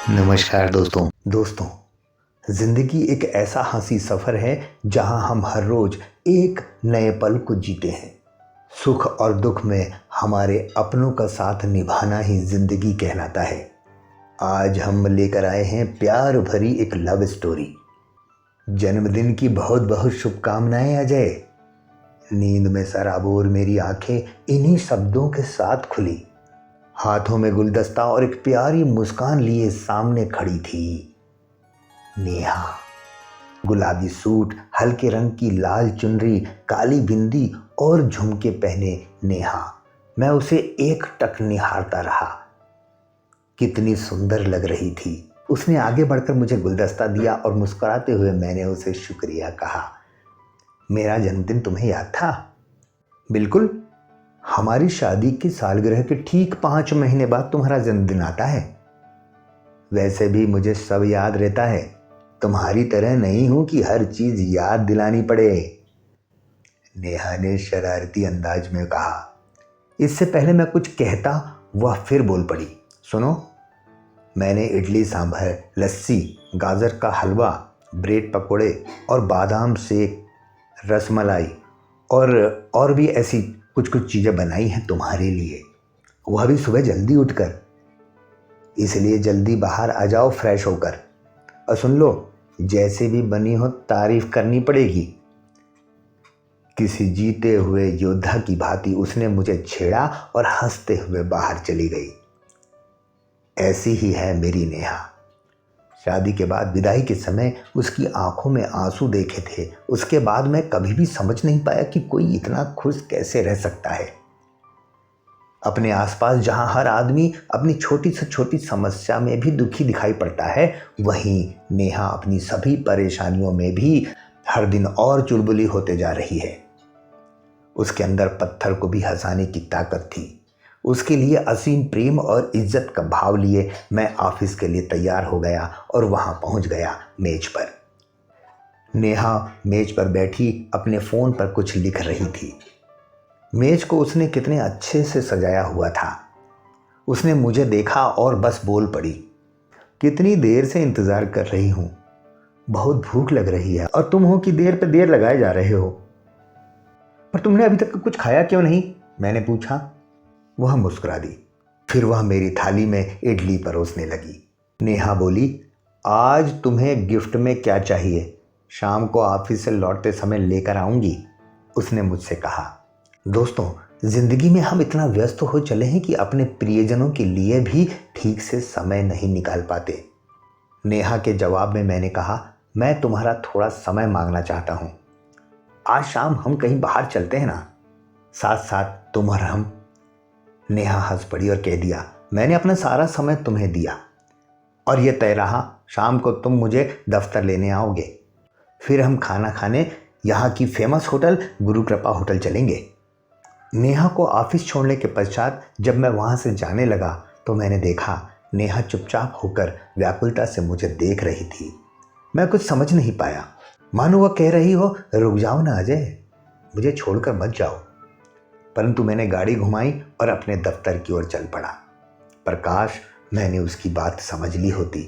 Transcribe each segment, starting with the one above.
नमस्कार दोस्तों। जिंदगी एक ऐसा हंसी सफर है जहां हम हर रोज एक नए पल को जीते हैं। सुख और दुख में हमारे अपनों का साथ निभाना ही जिंदगी कहलाता है। आज हम लेकर आए हैं प्यार भरी एक लव स्टोरी। जन्मदिन की बहुत बहुत शुभकामनाएं अजय। नींद में सराबोर मेरी आंखें इन्हीं शब्दों के साथ खुली। हाथों में गुलदस्ता और एक प्यारी मुस्कान लिए सामने खड़ी थी नेहा। गुलाबी सूट, हल्के रंग की लाल चुनरी, काली बिंदी और झुमके पहने नेहा। मैं उसे एक टक निहारता रहा। कितनी सुंदर लग रही थी। उसने आगे बढ़कर मुझे गुलदस्ता दिया और मुस्कुराते हुए मैंने उसे शुक्रिया कहा। मेरा जन्मदिन तुम्हें याद था? बिल्कुल। हमारी शादी की सालगिरह के ठीक 5 महीने बाद तुम्हारा जन्मदिन आता है। वैसे भी मुझे सब याद रहता है। तुम्हारी तरह नहीं हूं कि हर चीज याद दिलानी पड़े। नेहा ने शरारती अंदाज में कहा। इससे पहले मैं कुछ कहता वह फिर बोल पड़ी। सुनो, मैंने इडली सांभर, लस्सी, गाजर का हलवा, ब्रेड पकोड़े और बादाम शेक, रसमलाई और भी ऐसी कुछ कुछ चीज़ें बनाई हैं तुम्हारे लिए, वह भी सुबह जल्दी उठकर। इसलिए जल्दी बाहर आ जाओ फ्रेश होकर। और सुन लो, जैसे भी बनी हो तारीफ करनी पड़ेगी। किसी जीते हुए योद्धा की भांति उसने मुझे छेड़ा और हंसते हुए बाहर चली गई। ऐसी ही है मेरी नेहा। शादी के बाद विदाई के समय उसकी आंखों में आंसू देखे थे। उसके बाद मैं कभी भी समझ नहीं पाया कि कोई इतना खुश कैसे रह सकता है। अपने आसपास जहां हर आदमी अपनी छोटी से छोटी समस्या में भी दुखी दिखाई पड़ता है, वहीं नेहा अपनी सभी परेशानियों में भी हर दिन और चुलबुली होते जा रही है। उसके अंदर पत्थर को भी हंसाने की ताकत थी। उसके लिए असीम प्रेम और इज्जत का भाव लिए मैं ऑफिस के लिए तैयार हो गया और वहां पहुंच गया मेज पर। नेहा मेज पर बैठी अपने फोन पर कुछ लिख रही थी। मेज को उसने कितने अच्छे से सजाया हुआ था। उसने मुझे देखा और बस बोल पड़ी। कितनी देर से इंतजार कर रही हूं। बहुत भूख लग रही है और तुम हो कि देर पे देर लगाए जा रहे हो। पर तुमने अभी तक कुछ खाया क्यों नहीं? मैंने पूछा। वह मुस्कुरा दी। फिर वह मेरी थाली में इडली परोसने लगी। नेहा बोली, आज तुम्हें गिफ्ट में क्या चाहिए? शाम को ऑफिस से लौटते समय लेकर आऊंगी, उसने मुझसे कहा। दोस्तों, जिंदगी में हम इतना व्यस्त हो चले हैं कि अपने प्रियजनों के लिए भी ठीक से समय नहीं निकाल पाते। नेहा के जवाब में मैंने कहा, मैं तुम्हारा थोड़ा समय मांगना चाहता हूं। आज शाम हम कहीं बाहर चलते हैं ना, साथ साथ तुम और हम। नेहा हंस पड़ी और कह दिया, मैंने अपना सारा समय तुम्हें दिया और यह तय रहा शाम को तुम मुझे दफ्तर लेने आओगे। फिर हम खाना खाने यहाँ की फेमस होटल गुरु कृपा होटल चलेंगे। नेहा को ऑफिस छोड़ने के पश्चात जब मैं वहाँ से जाने लगा तो मैंने देखा नेहा चुपचाप होकर व्याकुलता से मुझे देख रही थी। मैं कुछ समझ नहीं पाया। मानो वह कह रही हो, रुक जाओ ना अजय, मुझे छोड़कर मत जाओ। परंतु मैंने गाड़ी घुमाई और अपने दफ्तर की ओर चल पड़ा। प्रकाश, मैंने उसकी बात समझ ली होती।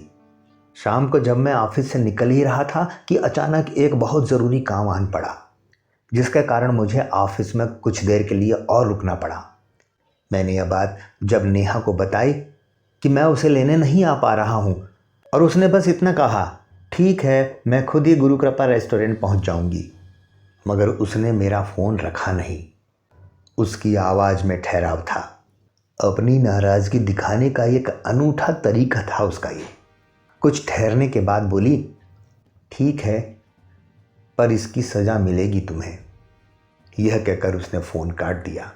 शाम को जब मैं ऑफिस से निकल ही रहा था कि अचानक एक बहुत ज़रूरी काम आन पड़ा, जिसके कारण मुझे ऑफिस में कुछ देर के लिए और रुकना पड़ा। मैंने यह बात जब नेहा को बताई कि मैं उसे लेने नहीं आ पा रहा हूँ और उसने बस इतना कहा, ठीक है, मैं खुद ही गुरु कृपा रेस्टोरेंट पहुँच जाऊँगी। मगर उसने मेरा फ़ोन रखा नहीं। उसकी आवाज़ में ठहराव था। अपनी नाराज़गी दिखाने का एक अनूठा तरीका था उसका ये। कुछ ठहरने के बाद बोली, ठीक है, पर इसकी सज़ा मिलेगी तुम्हें। यह कहकर उसने फ़ोन काट दिया।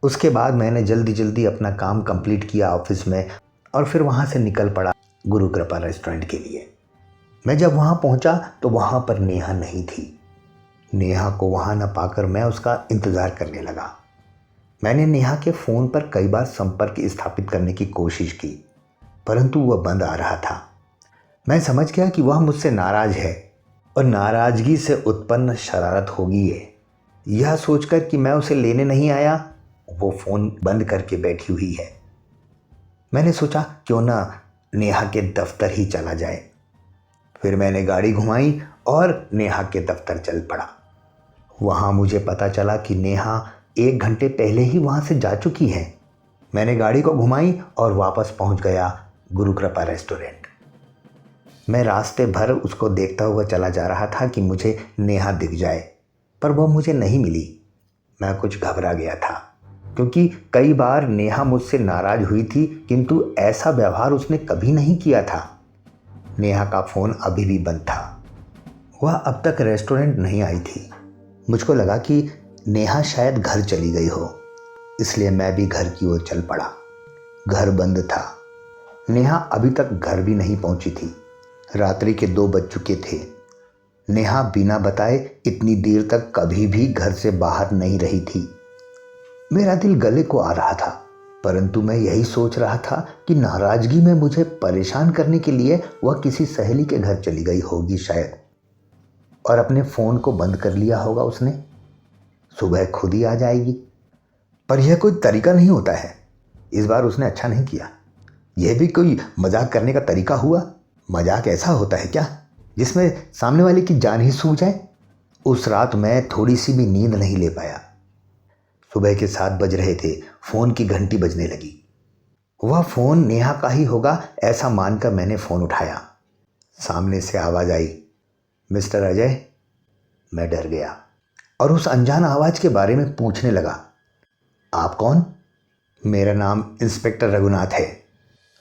उसके बाद मैंने जल्दी जल्दी अपना काम कंप्लीट किया ऑफिस में और फिर वहाँ से निकल पड़ा गुरु कृपा रेस्टोरेंट के लिए। मैं जब वहाँ पहुँचा तो वहाँ पर नेहा नहीं थी। नेहा को वहाँ न पाकर मैं उसका इंतज़ार करने लगा। मैंने नेहा के फ़ोन पर कई बार संपर्क स्थापित करने की कोशिश की, परंतु वह बंद आ रहा था। मैं समझ गया कि वह मुझसे नाराज़ है और नाराज़गी से उत्पन्न शरारत होगी है। यह सोचकर कि मैं उसे लेने नहीं आया, वो फ़ोन बंद करके बैठी हुई है। मैंने सोचा क्यों ना नेहा के दफ्तर ही चला जाए। फिर मैंने गाड़ी घुमाई और नेहा के दफ्तर चल पड़ा। वहाँ मुझे पता चला कि नेहा 1 घंटे पहले ही वहाँ से जा चुकी है। मैंने गाड़ी को घुमाई और वापस पहुँच गया गुरु कृपा रेस्टोरेंट। मैं रास्ते भर उसको देखता हुआ चला जा रहा था कि मुझे नेहा दिख जाए, पर वह मुझे नहीं मिली। मैं कुछ घबरा गया था, क्योंकि कई बार नेहा मुझसे नाराज हुई थी, किंतु ऐसा व्यवहार उसने कभी नहीं किया था। नेहा का फ़ोन अभी भी बंद था। वह अब तक रेस्टोरेंट नहीं आई थी। मुझको लगा कि नेहा शायद घर चली गई हो, इसलिए मैं भी घर की ओर चल पड़ा। घर बंद था। नेहा अभी तक घर भी नहीं पहुंची थी। रात्रि के 2 बज चुके थे। नेहा बिना बताए इतनी देर तक कभी भी घर से बाहर नहीं रही थी। मेरा दिल गले को आ रहा था, परंतु मैं यही सोच रहा था कि नाराजगी में मुझे परेशान करने के लिए वह किसी सहेली के घर चली गई होगी शायद, और अपने फ़ोन को बंद कर लिया होगा उसने। सुबह खुद ही आ जाएगी। पर यह कोई तरीका नहीं होता है। इस बार उसने अच्छा नहीं किया। यह भी कोई मजाक करने का तरीका हुआ? मजाक ऐसा होता है क्या जिसमें सामने वाले की जान ही सूझ जाए? उस रात मैं थोड़ी सी भी नींद नहीं ले पाया। सुबह के 7 बज रहे थे। फ़ोन की घंटी बजने लगी। वह फ़ोन नेहा का ही होगा ऐसा मानकर मैंने फ़ोन उठाया। सामने से आवाज़ आई, मिस्टर अजय। मैं डर गया और उस अनजान आवाज़ के बारे में पूछने लगा, आप कौन? मेरा नाम इंस्पेक्टर रघुनाथ है।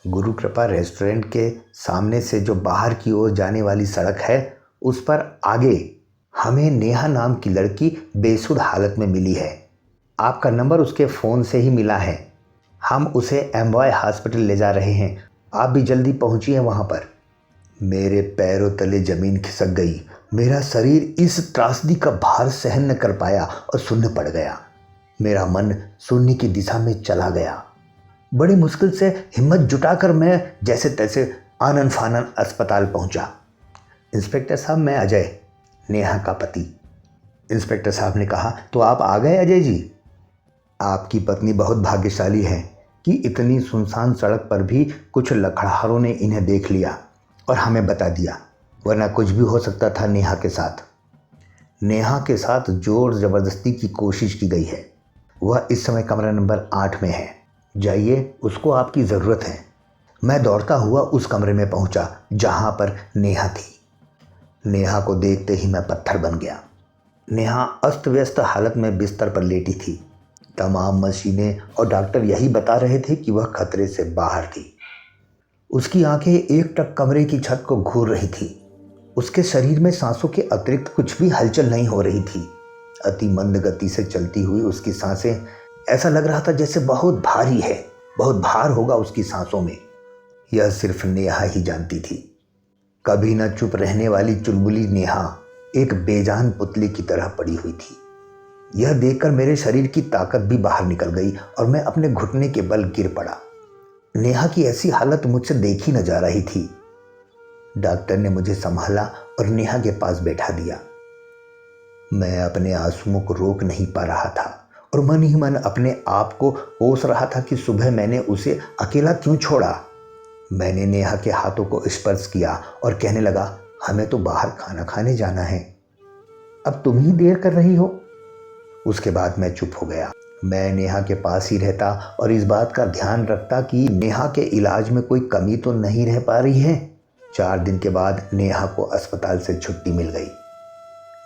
गुरु कृपा रेस्टोरेंट के सामने से जो बाहर की ओर जाने वाली सड़क है, उस पर आगे हमें नेहा नाम की लड़की बेसुध हालत में मिली है। आपका नंबर उसके फ़ोन से ही मिला है। हम उसे एम्बॉय हॉस्पिटल ले जा रहे हैं। आप भी जल्दी पहुंचिए वहां पर। मेरे पैरों तले ज़मीन खिसक गई। मेरा शरीर इस त्रासदी का भार सहन न कर पाया और शून्य पड़ गया। मेरा मन शून्य की दिशा में चला गया। बड़ी मुश्किल से हिम्मत जुटाकर मैं जैसे तैसे आनन फानन अस्पताल पहुंचा। इंस्पेक्टर साहब, मैं अजय, नेहा का पति। इंस्पेक्टर साहब ने कहा, तो आप आ गए अजय जी? आपकी पत्नी बहुत भाग्यशाली है कि इतनी सुनसान सड़क पर भी कुछ लकड़हारों ने इन्हें देख लिया और हमें बता दिया, वरना कुछ भी हो सकता था नेहा के साथ। नेहा के साथ जोर ज़बरदस्ती की कोशिश की गई है। वह इस समय कमरा नंबर 8 में है। जाइए, उसको आपकी ज़रूरत है। मैं दौड़ता हुआ उस कमरे में पहुंचा जहां पर नेहा थी। नेहा को देखते ही मैं पत्थर बन गया। नेहा अस्त व्यस्त हालत में बिस्तर पर लेटी थी। तमाम मशीनें और डॉक्टर यही बता रहे थे कि वह खतरे से बाहर थी। उसकी आंखें एकटक कमरे की छत को घूर रही थी। उसके शरीर में सांसों के अतिरिक्त कुछ भी हलचल नहीं हो रही थी। अति मंद गति से चलती हुई उसकी सांसें, ऐसा लग रहा था जैसे बहुत भारी है, बहुत भार होगा उसकी सांसों में। यह सिर्फ नेहा ही जानती थी। कभी न चुप रहने वाली चुलबुली नेहा एक बेजान पुतली की तरह पड़ी हुई थी। यह देखकर मेरे शरीर की ताकत भी बाहर निकल गई और मैं अपने घुटने के बल गिर पड़ा। नेहा की ऐसी हालत मुझसे देखी न जा रही थी। डॉक्टर ने मुझे संभाला और नेहा के पास बैठा दिया। मैं अपने आंसुओं को रोक नहीं पा रहा था और मन ही मन अपने आप को कोस रहा था कि सुबह मैंने उसे अकेला क्यों छोड़ा। मैंने नेहा के हाथों को स्पर्श किया और कहने लगा, हमें तो बाहर खाना खाने जाना है, अब तुम ही देर कर रही हो। उसके बाद मैं चुप हो गया। मैं नेहा के पास ही रहता और इस बात का ध्यान रखता कि नेहा के इलाज में कोई कमी तो नहीं रह पा रही है। 4 दिन के बाद नेहा को अस्पताल से छुट्टी मिल गई।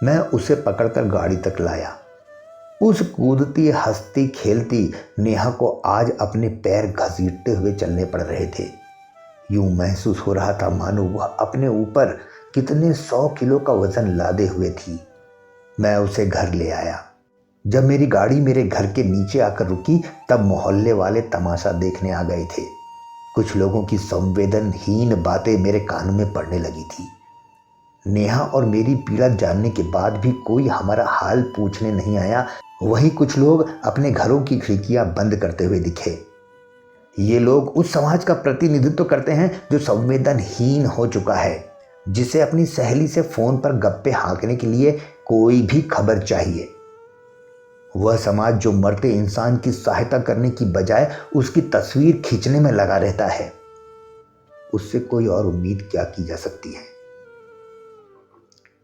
मैं उसे पकड़कर गाड़ी तक लाया। उस कूदती हंसती खेलती नेहा को आज अपने पैर घसीटते हुए चलने पड़ रहे थे। यूं महसूस हो रहा था मानो वह अपने ऊपर कितने 100 किलो का वजन लादे हुए थी। मैं उसे घर ले आया। जब मेरी गाड़ी मेरे घर के नीचे आकर रुकी, तब मोहल्ले वाले तमाशा देखने आ गए थे। कुछ लोगों की संवेदनहीन बातें मेरे कान में पड़ने लगी थी। नेहा और मेरी पीड़ा जानने के बाद भी कोई हमारा हाल पूछने नहीं आया। वहीं कुछ लोग अपने घरों की खिड़कियां बंद करते हुए दिखे। ये लोग उस समाज का प्रतिनिधित्व करते हैं जो संवेदनहीन हो चुका है, जिसे अपनी सहेली से फोन पर गप्पे हाँकने के लिए कोई भी खबर चाहिए। वह समाज जो मरते इंसान की सहायता करने की बजाय उसकी तस्वीर खींचने में लगा रहता है। उससे कोई और उम्मीद क्या की जा सकती है।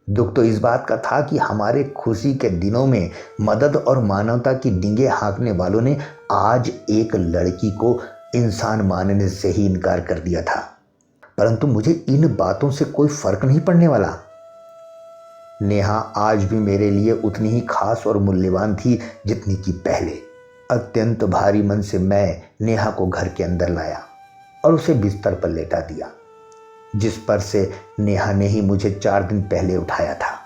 दुख तो इस बात का था कि हमारे खुशी के दिनों में मदद और मानवता की डींगे हाँकने वालों ने आज एक लड़की को इंसान मानने से ही इनकार कर दिया था। परंतु मुझे इन बातों से कोई फर्क नहीं पड़ने वाला। नेहा आज भी मेरे लिए उतनी ही खास और मूल्यवान थी जितनी कि पहले। अत्यंत भारी मन से मैं नेहा को घर के अंदर लाया और उसे बिस्तर पर लेटा दिया, जिस पर से नेहा ने ही मुझे 4 दिन पहले उठाया था।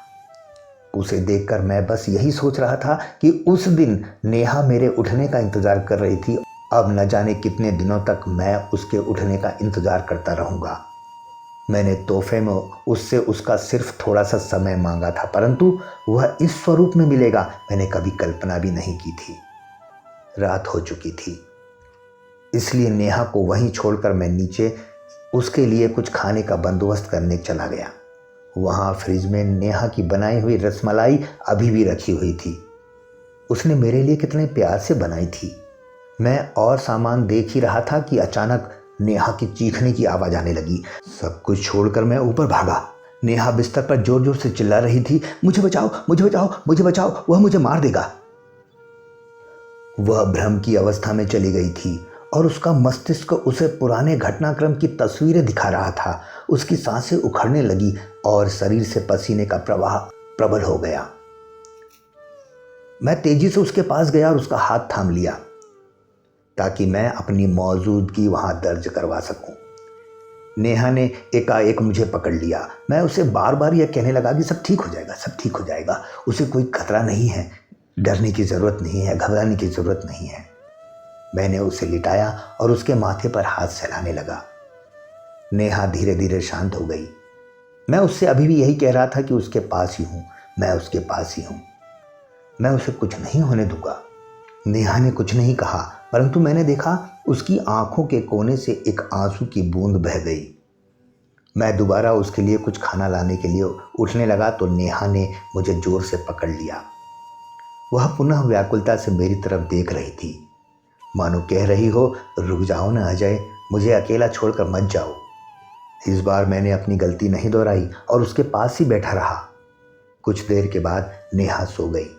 उसे देखकर मैं बस यही सोच रहा था कि उस दिन नेहा मेरे उठने का इंतजार कर रही थी। अब न जाने कितने दिनों तक मैं उसके उठने का इंतजार करता रहूंगा। मैंने तोहफे में उससे उसका सिर्फ थोड़ा सा समय मांगा था, परंतु वह इस स्वरूप में मिलेगा मैंने कभी कल्पना भी नहीं की थी। रात हो चुकी थी, इसलिए नेहा को वहीं छोड़कर मैं नीचे उसके लिए कुछ खाने का बंदोबस्त करने चला गया। वहाँ फ्रिज में नेहा की बनाई हुई रसमलाई अभी भी रखी हुई थी। उसने मेरे लिए कितने प्यार से बनाई थी। मैं और सामान देख ही रहा था कि अचानक नेहा की चीखने की आवाज़ आने लगी। सब कुछ छोड़कर मैं ऊपर भागा। नेहा बिस्तर पर जोर जोर से चिल्ला रही थी, मुझे बचाओ, मुझे बचाओ, मुझे बचाओ, वह मुझे मार देगा। वह भ्रम की अवस्था में चली गई थी और उसका मस्तिष्क उसे पुराने घटनाक्रम की तस्वीरें दिखा रहा था। उसकी सांसें उखड़ने लगी और शरीर से पसीने का प्रवाह प्रबल हो गया। मैं तेजी से उसके पास गया और उसका हाथ थाम लिया ताकि मैं अपनी मौजूदगी वहां दर्ज करवा सकूं। नेहा ने एकाएक मुझे पकड़ लिया। मैं उसे बार बार यह कहने लगा कि सब ठीक हो जाएगा, सब ठीक हो जाएगा, उसे कोई खतरा नहीं है, डरने की ज़रूरत नहीं है, घबराने की ज़रूरत नहीं है। मैंने उसे लिटाया और उसके माथे पर हाथ सहलाने लगा। नेहा धीरे धीरे शांत हो गई। मैं उससे अभी भी यही कह रहा था कि उसके पास ही हूँ, मैं उसके पास ही हूँ, मैं उसे कुछ नहीं होने दूंगा। नेहा ने कुछ नहीं कहा, परंतु मैंने देखा उसकी आंखों के कोने से एक आंसू की बूंद बह गई। मैं दोबारा उसके लिए कुछ खाना लाने के लिए उठने लगा तो नेहा ने मुझे जोर से पकड़ लिया। वह पुनः व्याकुलता से मेरी तरफ देख रही थी, मानो कह रही हो, रुक जाओ ना अजय, मुझे अकेला छोड़कर मत जाओ। इस बार मैंने अपनी गलती नहीं दोहराई और उसके पास ही बैठा रहा। कुछ देर के बाद नेहा सो गई।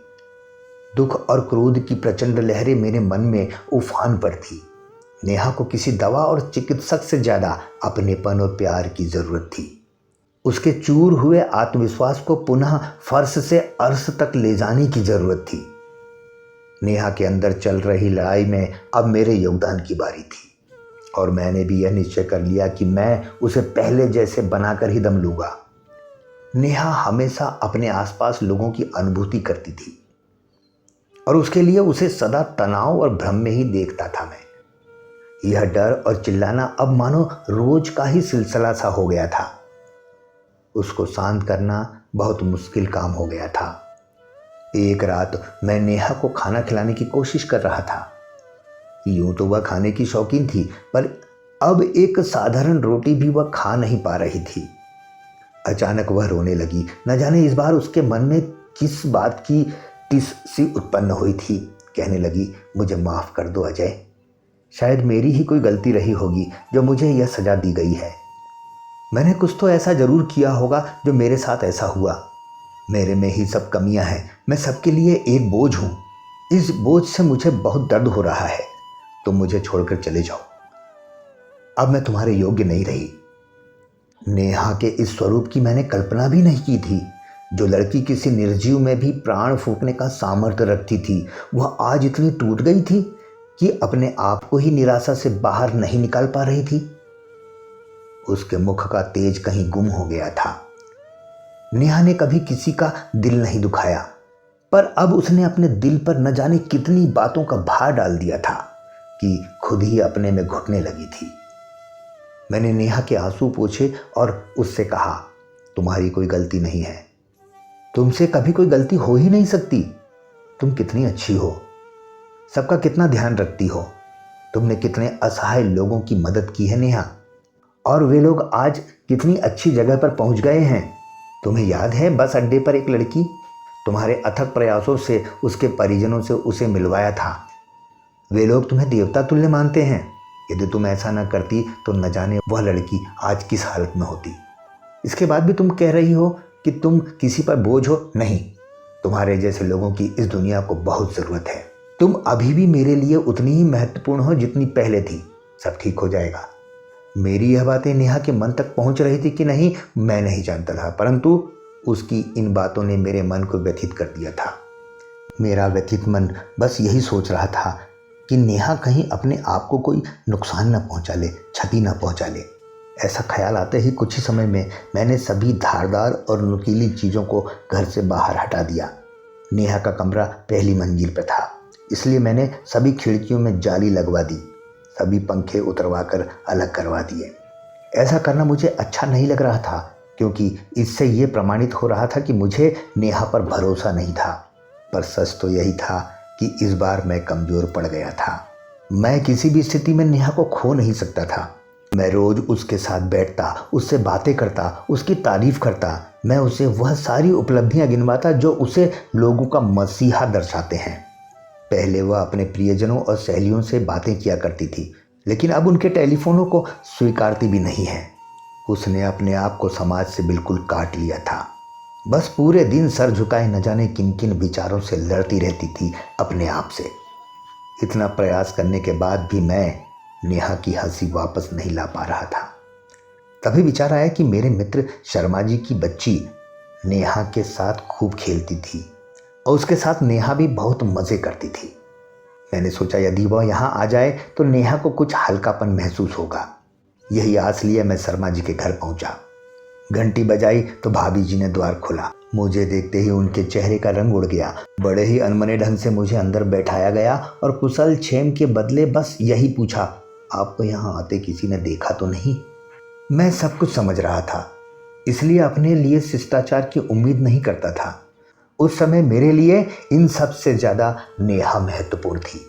दुख और क्रोध की प्रचंड लहरें मेरे मन में उफान पर थी। नेहा को किसी दवा और चिकित्सक से ज्यादा अपनेपन और प्यार की जरूरत थी। उसके चूर हुए आत्मविश्वास को पुनः फर्श से अर्श तक ले जाने की जरूरत थी। नेहा के अंदर चल रही लड़ाई में अब मेरे योगदान की बारी थी और मैंने भी यह निश्चय कर लिया कि मैं उसे पहले जैसे बनाकर ही दम लूंगा। नेहा हमेशा अपने आसपास लोगों की अनुभूति करती थी और उसके लिए उसे सदा तनाव और भ्रम में ही देखता था मैं। यह डर और चिल्लाना अब मानो रोज का ही सिलसिला सा हो गया था। उसको शांत करना बहुत मुश्किल काम हो गया था। एक रात मैं नेहा को खाना खिलाने की कोशिश कर रहा था। यूं तो वह खाने की शौकीन थी, पर अब एक साधारण रोटी भी वह खा नहीं पा रही थी। अचानक वह रोने लगी। न जाने इस बार उसके मन में किस बात की टिस सी उत्पन्न हुई थी। कहने लगी, मुझे माफ़ कर दो अजय, शायद मेरी ही कोई गलती रही होगी जो मुझे यह सज़ा दी गई है। मैंने कुछ तो ऐसा ज़रूर किया होगा जो मेरे साथ ऐसा हुआ। मेरे में ही सब कमियां हैं। मैं सबके लिए एक बोझ हूँ। इस बोझ से मुझे बहुत दर्द हो रहा है। तुम मुझे छोड़कर चले जाओ, अब मैं तुम्हारे योग्य नहीं रही। नेहा के इस स्वरूप की मैंने कल्पना भी नहीं की थी। जो लड़की किसी निर्जीव में भी प्राण फूंकने का सामर्थ्य रखती थी, वह आज इतनी टूट गई थी कि अपने आप को ही निराशा से बाहर नहीं निकाल पा रही थी। उसके मुख का तेज कहीं गुम हो गया था। नेहा ने कभी किसी का दिल नहीं दुखाया, पर अब उसने अपने दिल पर न जाने कितनी बातों का भार डाल दिया था कि खुद ही अपने में घुटने लगी थी। मैंने नेहा के आंसू पोंछे और उससे कहा, तुम्हारी कोई गलती नहीं है, तुमसे कभी कोई गलती हो ही नहीं सकती। तुम कितनी अच्छी हो, सबका कितना ध्यान रखती हो, तुमने कितने असहाय लोगों की मदद की है नेहा, और वे लोग आज कितनी अच्छी जगह पर पहुंच गए हैं। तुम्हें याद है बस अड्डे पर एक लड़की, तुम्हारे अथक प्रयासों से उसके परिजनों से उसे मिलवाया था। वे लोग तुम्हें देवता तुल्य मानते हैं। यदि तुम ऐसा न करती तो न जाने वह लड़की आज किस हालत में होती। इसके बाद भी तुम कह रही हो कि तुम किसी पर बोझ हो। नहीं, तुम्हारे जैसे लोगों की इस दुनिया को बहुत ज़रूरत है। तुम अभी भी मेरे लिए उतनी ही महत्वपूर्ण हो जितनी पहले थी। सब ठीक हो जाएगा। मेरी यह बातें नेहा के मन तक पहुंच रही थी कि नहीं, मैं नहीं जानता था, परंतु उसकी इन बातों ने मेरे मन को व्यथित कर दिया था। मेरा व्यथित मन बस यही सोच रहा था कि नेहा कहीं अपने आप को कोई नुकसान न पहुंचा ले, क्षति न पहुंचा ले। ऐसा ख्याल आते ही कुछ ही समय में मैंने सभी धारदार और नुकीली चीज़ों को घर से बाहर हटा दिया। नेहा का कमरा पहली मंजिल पर था, इसलिए मैंने सभी खिड़कियों में जाली लगवा दी, सभी पंखे उतरवा कर अलग करवा दिए। ऐसा करना मुझे अच्छा नहीं लग रहा था, क्योंकि इससे ये प्रमाणित हो रहा था कि मुझे नेहा पर भरोसा नहीं था। पर सच तो यही था कि इस बार मैं कमज़ोर पड़ गया था। मैं किसी भी स्थिति में नेहा को खो नहीं सकता था। मैं रोज़ उसके साथ बैठता, उससे बातें करता, उसकी तारीफ़ करता। मैं उसे वह सारी उपलब्धियां गिनवाता जो उसे लोगों का मसीहा दर्शाते हैं। पहले वह अपने प्रियजनों और सहेलियों से बातें किया करती थी, लेकिन अब उनके टेलीफोनों को स्वीकारती भी नहीं है। उसने अपने आप को समाज से बिल्कुल काट लिया था। बस पूरे दिन सर झुकाए न जाने किन किन विचारों से लड़ती रहती थी अपने आप से। इतना प्रयास करने के बाद भी मैं नेहा की हंसी वापस नहीं ला पा रहा था। तभी विचार आया कि मेरे मित्र शर्मा जी की बच्ची नेहा के साथ खूब खेलती थी और उसके साथ नेहा भी बहुत मज़े करती थी। मैंने सोचा यदि वह यहाँ आ जाए तो नेहा को कुछ हल्कापन महसूस होगा। यही आस लिए मैं शर्मा जी के घर पहुंचा। घंटी बजाई तो भाभी जी ने द्वार खोला। मुझे देखते ही उनके चेहरे का रंग उड़ गया। बड़े ही अनमने ढंग से मुझे अंदर बैठाया गया और कुशल क्षेम के बदले बस यही पूछा, आपको यहाँ आते किसी ने देखा तो नहीं? मैं सब कुछ समझ रहा था, इसलिए अपने लिए शिष्टाचार की उम्मीद नहीं करता था। उस समय मेरे लिए इन सब से ज़्यादा नेहा महत्वपूर्ण थी।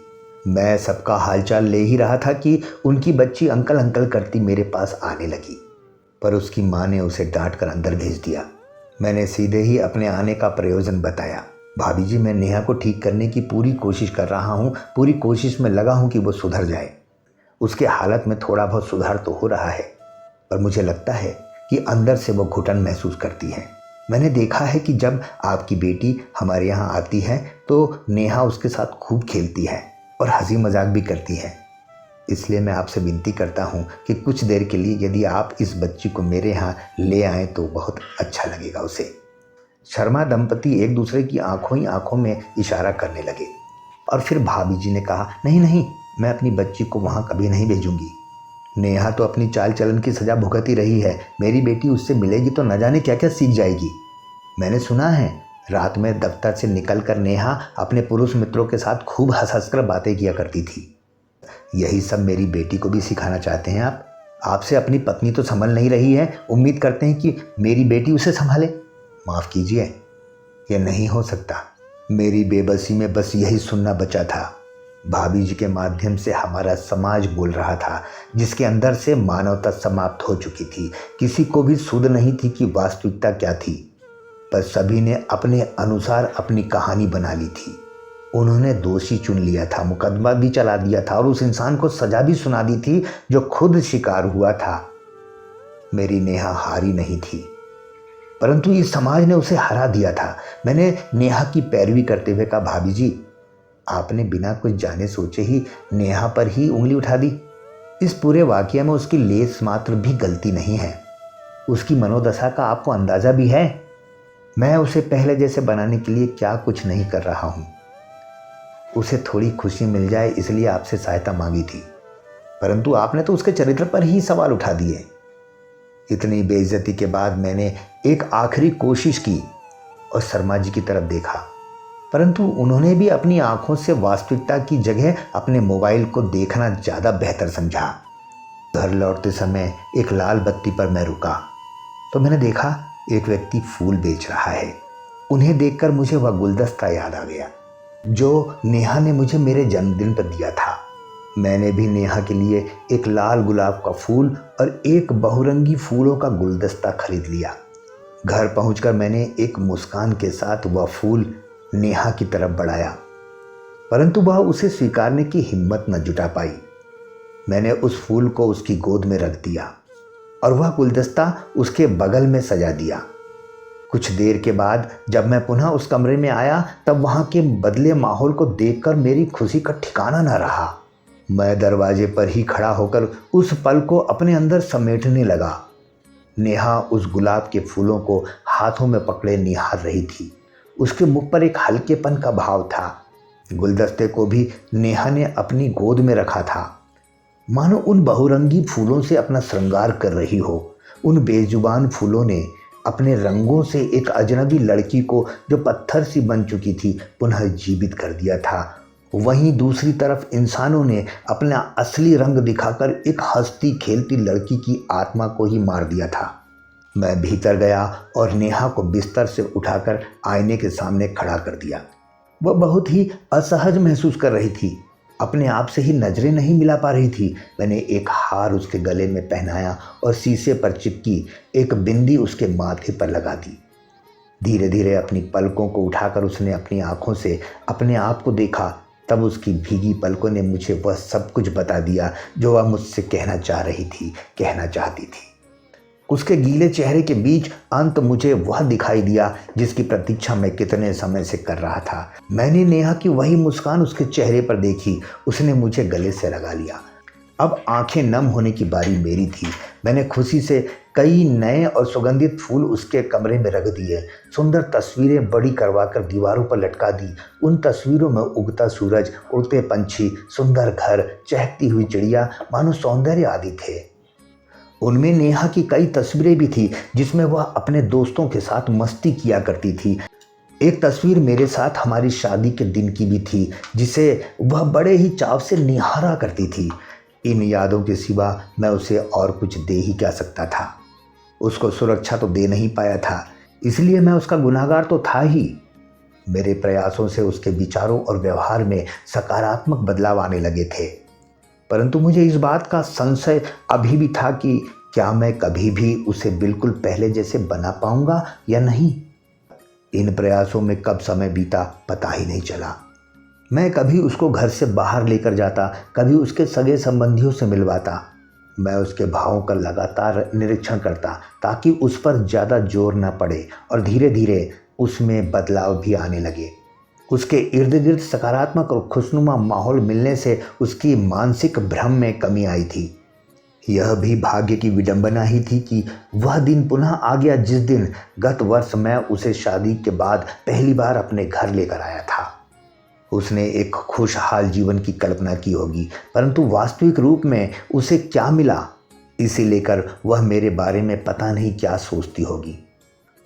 मैं सबका हालचाल ले ही रहा था कि उनकी बच्ची अंकल अंकल करती मेरे पास आने लगी, पर उसकी माँ ने उसे डांट कर अंदर भेज दिया। मैंने सीधे ही अपने आने का प्रयोजन बताया। भाभी जी, मैं नेहा को ठीक करने की पूरी कोशिश कर रहा हूँ, पूरी कोशिश में लगा हूँ कि वो सुधर जाए। उसके हालत में थोड़ा बहुत सुधार तो हो रहा है, पर मुझे लगता है कि अंदर से वो घुटन महसूस करती है। मैंने देखा है कि जब आपकी बेटी हमारे यहाँ आती है तो नेहा उसके साथ खूब खेलती है और हंसी मजाक भी करती है। इसलिए मैं आपसे विनती करता हूँ कि कुछ देर के लिए यदि आप इस बच्ची को मेरे यहाँ ले आएँ तो बहुत अच्छा लगेगा उसे। शर्मा दंपति एक दूसरे की आंखों ही आंखों में इशारा करने लगे और फिर भाभी जी ने कहा, नहीं नहीं, मैं अपनी बच्ची को वहाँ कभी नहीं भेजूंगी। नेहा तो अपनी चाल चलन की सजा भुगत ही रही है। मेरी बेटी उससे मिलेगी तो न जाने क्या क्या सीख जाएगी। मैंने सुना है रात में दफ्तर से निकलकर नेहा अपने पुरुष मित्रों के साथ खूब हंस हंस कर बातें किया करती थी। यही सब मेरी बेटी को भी सिखाना चाहते हैं आप? आपसे अपनी पत्नी तो संभल नहीं रही है, उम्मीद करते हैं कि मेरी बेटी उसे संभाले? माफ़ कीजिए, यह नहीं हो सकता। मेरी बेबसी में बस यही सुनना बचा था। भाभी जी के माध्यम से हमारा समाज बोल रहा था, जिसके अंदर से मानवता समाप्त हो चुकी थी। किसी को भी सुध नहीं थी कि वास्तविकता क्या थी, पर सभी ने अपने अनुसार अपनी कहानी बना ली थी। उन्होंने दोषी चुन लिया था, मुकदमा भी चला दिया था और उस इंसान को सजा भी सुना दी थी जो खुद शिकार हुआ था। मेरी नेहा हारी नहीं थी, परंतु इस समाज ने उसे हरा दिया था। मैंने नेहा की पैरवी करते हुए कहा, भाभी जी, आपने बिना कुछ जाने सोचे ही नेहा पर ही उंगली उठा दी। इस पूरे वाकये में उसकी लेस मात्र भी गलती नहीं है। उसकी मनोदशा का आपको अंदाजा भी है। मैं उसे पहले जैसे बनाने के लिए क्या कुछ नहीं कर रहा हूँ। उसे थोड़ी खुशी मिल जाए इसलिए आपसे सहायता मांगी थी, परंतु आपने तो उसके चरित्र पर ही सवाल उठा दिए। इतनी बेइज्जती के बाद मैंने एक आखिरी कोशिश की और शर्मा जी की तरफ देखा, परंतु उन्होंने भी अपनी आंखों से वास्तविकता की जगह अपने मोबाइल को देखना ज़्यादा बेहतर समझा। घर लौटते समय एक लाल बत्ती पर मैं रुका तो मैंने देखा एक व्यक्ति फूल बेच रहा है। उन्हें देखकर मुझे वह गुलदस्ता याद आ गया जो नेहा ने मुझे मेरे जन्मदिन पर दिया था। मैंने भी नेहा के लिए एक लाल गुलाब का फूल और एक बहुरंगी फूलों का गुलदस्ता खरीद लिया। घर पहुंचकर मैंने एक मुस्कान के साथ वह फूल नेहा की तरफ बढ़ाया, परंतु वह उसे स्वीकारने की हिम्मत न जुटा पाई। मैंने उस फूल को उसकी गोद में रख दिया और वह गुलदस्ता उसके बगल में सजा दिया। कुछ देर के बाद जब मैं पुनः उस कमरे में आया तब वहाँ के बदले माहौल को देखकर मेरी खुशी का ठिकाना न रहा। मैं दरवाजे पर ही खड़ा होकर उस पल को अपने अंदर समेटने लगा। नेहा उस गुलाब के फूलों को हाथों में पकड़े निहार रही थी। उसके मुख पर एक हल्केपन का भाव था। गुलदस्ते को भी नेहा ने अपनी गोद में रखा था, मानो उन बहुरंगी फूलों से अपना श्रृंगार कर रही हो। उन बेजुबान फूलों ने अपने रंगों से एक अजनबी लड़की को जो पत्थर सी बन चुकी थी पुनः जीवित कर दिया था। वहीं दूसरी तरफ इंसानों ने अपना असली रंग दिखाकर एक हंसती खेलती लड़की की आत्मा को ही मार दिया था। मैं भीतर गया और नेहा को बिस्तर से उठाकर आईने के सामने खड़ा कर दिया। वह बहुत ही असहज महसूस कर रही थी, अपने आप से ही नजरें नहीं मिला पा रही थी। मैंने एक हार उसके गले में पहनाया और शीशे पर चिपकी एक बिंदी उसके माथे पर लगा दी। धीरे धीरे अपनी पलकों को उठाकर उसने अपनी आंखों से अपने आप को देखा। तब उसकी भीगी पलकों ने मुझे वह सब कुछ बता दिया जो वह मुझसे कहना चाहती थी। उसके गीले चेहरे के बीच अंत मुझे वह दिखाई दिया जिसकी प्रतीक्षा मैं कितने समय से कर रहा था। मैंने नेहा की वही मुस्कान उसके चेहरे पर देखी। उसने मुझे गले से लगा लिया। अब आंखें नम होने की बारी मेरी थी। मैंने खुशी से कई नए और सुगंधित फूल उसके कमरे में रख दिए। सुंदर तस्वीरें बड़ी करवाकर दीवारों पर लटका दी। उन तस्वीरों में उगता सूरज, उड़ते पंछी, सुंदर घर, चहकती हुई चिड़िया, मानो सौंदर्य आदि थे। उनमें नेहा की कई तस्वीरें भी थी जिसमें वह अपने दोस्तों के साथ मस्ती किया करती थी। एक तस्वीर मेरे साथ हमारी शादी के दिन की भी थी जिसे वह बड़े ही चाव से निहारा करती थी। इन यादों के सिवा मैं उसे और कुछ दे ही क्या सकता था। उसको सुरक्षा तो दे नहीं पाया था, इसलिए मैं उसका गुनहगार तो था ही। मेरे प्रयासों से उसके विचारों और व्यवहार में सकारात्मक बदलाव आने लगे थे, परंतु मुझे इस बात का संशय अभी भी था कि क्या मैं कभी भी उसे बिल्कुल पहले जैसे बना पाऊंगा या नहीं। इन प्रयासों में कब समय बीता पता ही नहीं चला। मैं कभी उसको घर से बाहर लेकर जाता, कभी उसके सगे संबंधियों से मिलवाता। मैं उसके भावों का लगातार निरीक्षण करता ताकि उस पर ज़्यादा जोर न पड़े और धीरे धीरे उसमें बदलाव भी आने लगे। उसके इर्द गिर्द सकारात्मक और खुशनुमा माहौल मिलने से उसकी मानसिक भ्रम में कमी आई थी। यह भी भाग्य की विडंबना ही थी कि वह दिन पुनः आ गया जिस दिन गत वर्ष मैं उसे शादी के बाद पहली बार अपने घर लेकर आया था। उसने एक खुशहाल जीवन की कल्पना की होगी, परंतु वास्तविक रूप में उसे क्या मिला इसे लेकर वह मेरे बारे में पता नहीं क्या सोचती होगी।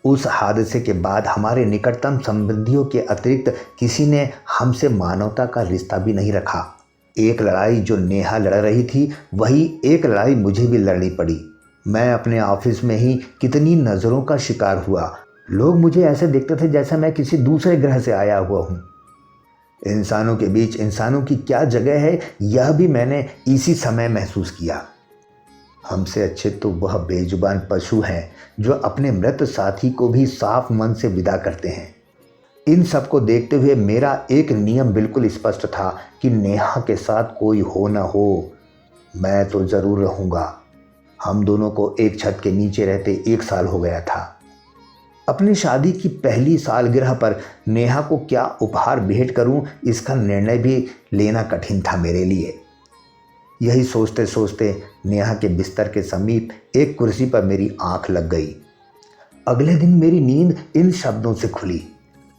उस हादसे के बाद हमारे निकटतम संबंधियों के अतिरिक्त किसी ने हमसे मानवता का रिश्ता भी नहीं रखा। एक लड़ाई जो नेहा लड़ रही थी, वही एक लड़ाई मुझे भी लड़नी पड़ी। मैं अपने ऑफिस में ही कितनी नज़रों का शिकार हुआ। लोग मुझे ऐसे देखते थे जैसे मैं किसी दूसरे ग्रह से आया हुआ हूँ। इंसानों के बीच इंसानों की क्या जगह है, यह भी मैंने इसी समय महसूस किया। हमसे अच्छे तो वह बेजुबान पशु हैं जो अपने मृत साथी को भी साफ मन से विदा करते हैं। इन सब को देखते हुए मेरा एक नियम बिल्कुल स्पष्ट था कि नेहा के साथ कोई हो न हो, मैं तो ज़रूर रहूँगा। हम दोनों को एक छत के नीचे रहते 1 साल हो गया था। अपनी शादी की पहली सालगिरह पर नेहा को क्या उपहार भेंट करूं, इसका निर्णय भी लेना कठिन था मेरे लिए। यही सोचते सोचते नेहा के बिस्तर के समीप एक कुर्सी पर मेरी आंख लग गई। अगले दिन मेरी नींद इन शब्दों से खुली,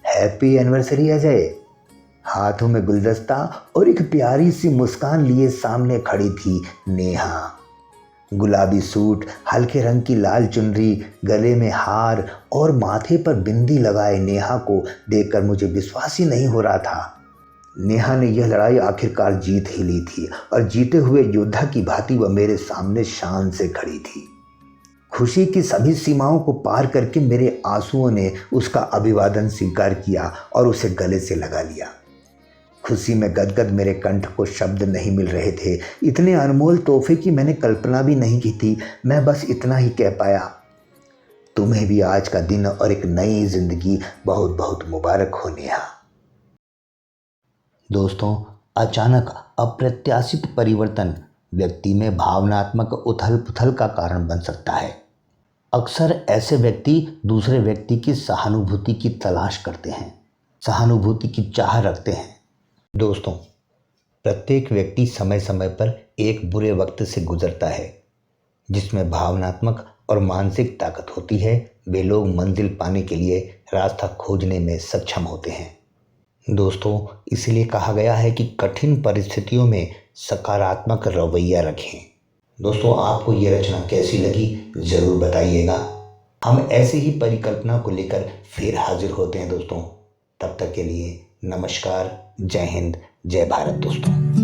हैप्पी एनिवर्सरी अजय। हाथों में गुलदस्ता और एक प्यारी सी मुस्कान लिए सामने खड़ी थी नेहा। गुलाबी सूट, हल्के रंग की लाल चुनरी, गले में हार और माथे पर बिंदी लगाए नेहा को देखकर मुझे विश्वास ही नहीं हो रहा था। नेहा ने यह लड़ाई आखिरकार जीत ही ली थी और जीते हुए योद्धा की भांति वह मेरे सामने शान से खड़ी थी। खुशी की सभी सीमाओं को पार करके मेरे आंसुओं ने उसका अभिवादन स्वीकार किया और उसे गले से लगा लिया। खुशी में गदगद मेरे कंठ को शब्द नहीं मिल रहे थे। इतने अनमोल तोहफे की मैंने कल्पना भी नहीं की थी। मैं बस इतना ही कह पाया, तुम्हें भी आज का दिन और एक नई जिंदगी बहुत बहुत मुबारक हो नेहा। दोस्तों, अचानक अप्रत्याशित परिवर्तन व्यक्ति में भावनात्मक उथल पुथल का कारण बन सकता है। अक्सर ऐसे व्यक्ति दूसरे व्यक्ति की सहानुभूति की तलाश करते हैं, सहानुभूति की चाह रखते हैं। दोस्तों, प्रत्येक व्यक्ति समय समय पर एक बुरे वक्त से गुजरता है जिसमें भावनात्मक और मानसिक ताकत होती है। वे लोग मंजिल पाने के लिए रास्ता खोजने में सक्षम होते हैं। दोस्तों, इसलिए कहा गया है कि कठिन परिस्थितियों में सकारात्मक रवैया रखें। दोस्तों, आपको ये रचना कैसी लगी ज़रूर बताइएगा। हम ऐसे ही परिकल्पना को लेकर फिर हाजिर होते हैं दोस्तों। तब तक के लिए नमस्कार, जय हिंद, जय भारत दोस्तों।